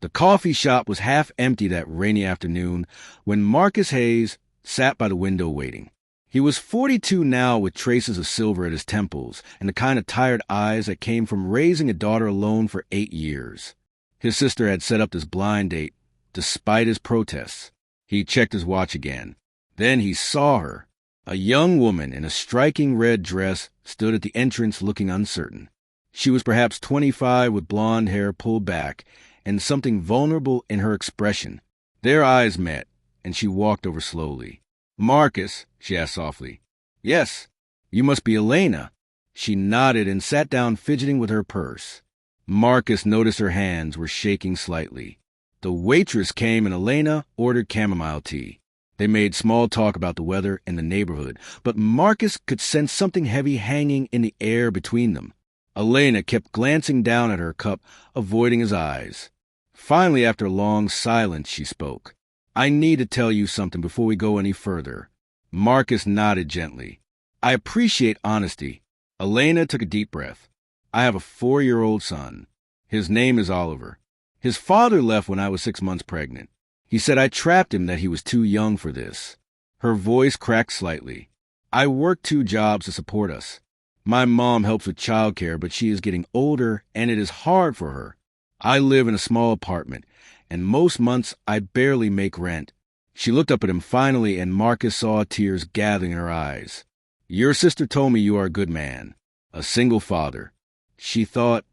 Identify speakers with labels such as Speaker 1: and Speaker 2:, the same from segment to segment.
Speaker 1: The coffee shop was half empty that rainy afternoon when Marcus Hayes sat by the window waiting. He was 42 now, with traces of silver at his temples and the kind of tired eyes that came from raising a daughter alone for 8 years. His sister had set up this blind date, despite his protests. He checked his watch again. Then he saw her. A young woman in a striking red dress stood at the entrance looking uncertain. She was perhaps 25, with blonde hair pulled back and something vulnerable in her expression. Their eyes met, and she walked over slowly. "Marcus," she asked softly. "Yes." "You must be Elena." She nodded and sat down, fidgeting with her purse. Marcus noticed her hands were shaking slightly. The waitress came and Elena ordered chamomile tea. They made small talk about the weather and the neighborhood, but Marcus could sense something heavy hanging in the air between them. Elena kept glancing down at her cup, avoiding his eyes. Finally, after a long silence, she spoke. "I need to tell you something before we go any further." Marcus nodded gently. "I appreciate honesty." Elena took a deep breath. "I have a 4-year-old son. His name is Oliver. His father left when I was 6 months pregnant. He said I trapped him, that he was too young for this." Her voice cracked slightly. "I work 2 jobs to support us. My mom helps with childcare, but she is getting older and it is hard for her. I live in a small apartment, and most months I barely make rent." She looked up at him finally, and Marcus saw tears gathering in her eyes. "Your sister told me you are a good man, a single father. She thought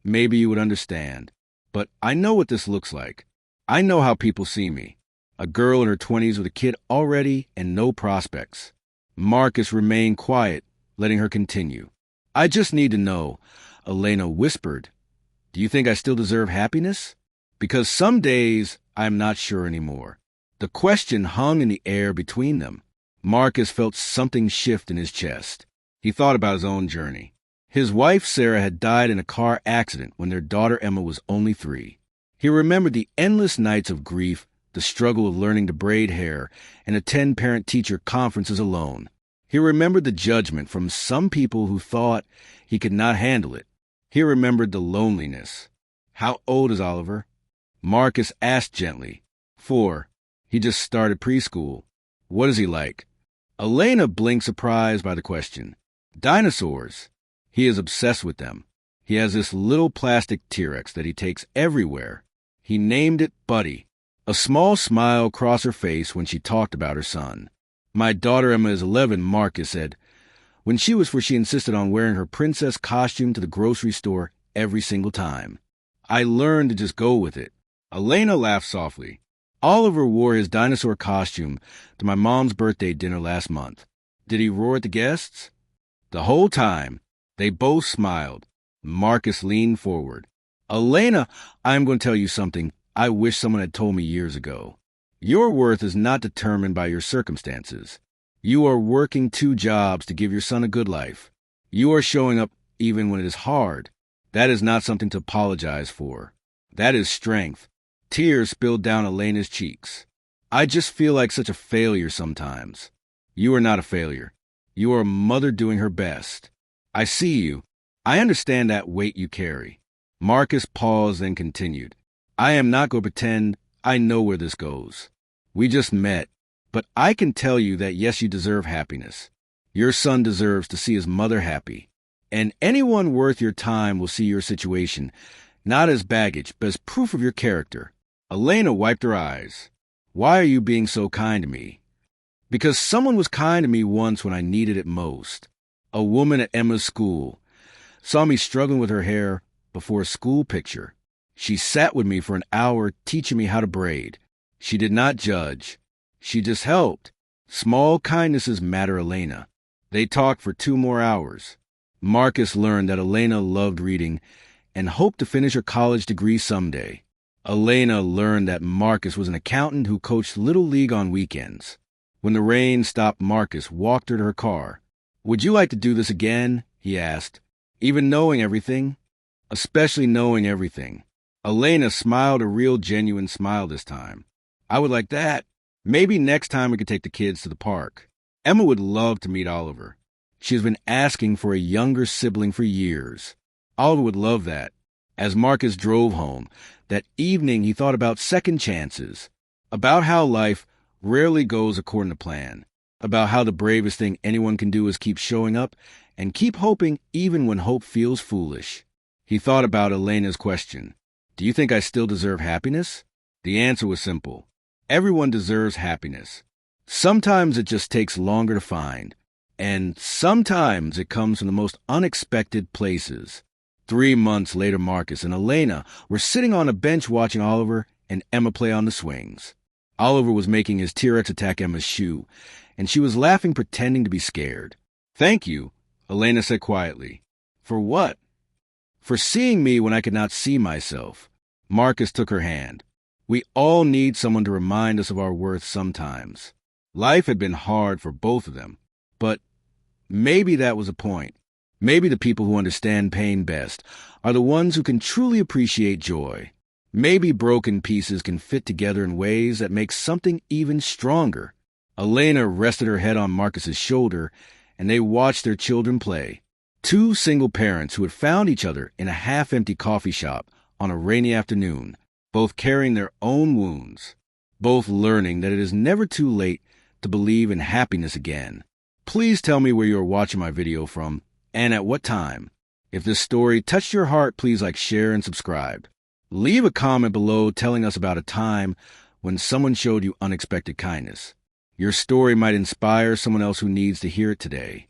Speaker 1: maybe you would understand. But I know what this looks like. I know how people see me. A girl in her 20s with a kid already and no prospects." Marcus remained quiet, letting her continue. "I just need to know," Elena whispered. "Do you think I still deserve happiness? Because some days I'm not sure anymore." The question hung in the air between them. Marcus felt something shift in his chest. He thought about his own journey. His wife, Sarah, had died in a car accident when their daughter, Emma, was only 3. He remembered the endless nights of grief, the struggle of learning to braid hair, and attend parent-teacher conferences alone. He remembered the judgment from some people who thought he could not handle it. He remembered the loneliness. "How old is Oliver?" Marcus asked gently. 4. He just started preschool. "What is he like?" Elena blinked, surprised by the question. "Dinosaurs. He is obsessed with them. He has this little plastic T-Rex that he takes everywhere. He named it Buddy." A small smile crossed her face when she talked about her son. "My daughter Emma is 11, Marcus said. When she was 4, she insisted on wearing her princess costume to the grocery store every single time. I learned to just go with it." Elena laughed softly. "Oliver wore his dinosaur costume to my mom's birthday dinner last month. Did he roar at the guests?" The whole time, they both smiled. Marcus leaned forward. "Elena, I'm going to tell you something I wish someone had told me years ago. Your worth is not determined by your circumstances. You are working 2 jobs to give your son a good life. You are showing up even when it is hard. That is not something to apologize for. That is strength." Tears spilled down Elena's cheeks. "I just feel like such a failure sometimes." "You are not a failure. You are a mother doing her best. I see you. I understand that weight you carry." Marcus paused, then continued. "I am not going to pretend I know where this goes. We just met. But I can tell you that yes, you deserve happiness. Your son deserves to see his mother happy. And anyone worth your time will see your situation, not as baggage, but as proof of your character." Elena wiped her eyes. "Why are you being so kind to me?" "Because someone was kind to me once when I needed it most. A woman at Emma's school saw me struggling with her hair before a school picture. She sat with me for an hour teaching me how to braid. She did not judge. She just helped. Small kindnesses matter, Elena." They talked for 2 more hours. Marcus learned that Elena loved reading and hoped to finish her college degree someday. Elena learned that Marcus was an accountant who coached Little League on weekends. When the rain stopped, Marcus walked her to her car. "Would you like to do this again?" he asked. "Even knowing everything?" "Especially knowing everything." Elena smiled, a real genuine smile this time. "I would like that. Maybe next time we could take the kids to the park. Emma would love to meet Oliver. She has been asking for a younger sibling for years. Oliver would love that. As Marcus drove home, that evening he thought about second chances, about how life rarely goes according to plan, about how the bravest thing anyone can do is keep showing up and keep hoping even when hope feels foolish. He thought about Elena's question, "Do you think I still deserve happiness?" The answer was simple. Everyone deserves happiness. Sometimes it just takes longer to find, and sometimes it comes from the most unexpected places. 3 months later, Marcus and Elena were sitting on a bench watching Oliver and Emma play on the swings. Oliver was making his T-Rex attack Emma's shoe, and she was laughing, pretending to be scared. "Thank you," Elena said quietly. "For what?" "For seeing me when I could not see myself." Marcus took her hand. We all need someone to remind us of our worth sometimes. Life had been hard for both of them, but maybe that was the point. Maybe the people who understand pain best are the ones who can truly appreciate joy. Maybe broken pieces can fit together in ways that make something even stronger. Elena rested her head on Marcus's shoulder, and they watched their children play. Two single parents who had found each other in a half-empty coffee shop on a rainy afternoon, both carrying their own wounds, both learning that it is never too late to believe in happiness again. Please tell me where you are watching my video from and at what time. If this story touched your heart, please like, share, and subscribe. Leave a comment below telling us about a time when someone showed you unexpected kindness. Your story might inspire someone else who needs to hear it today.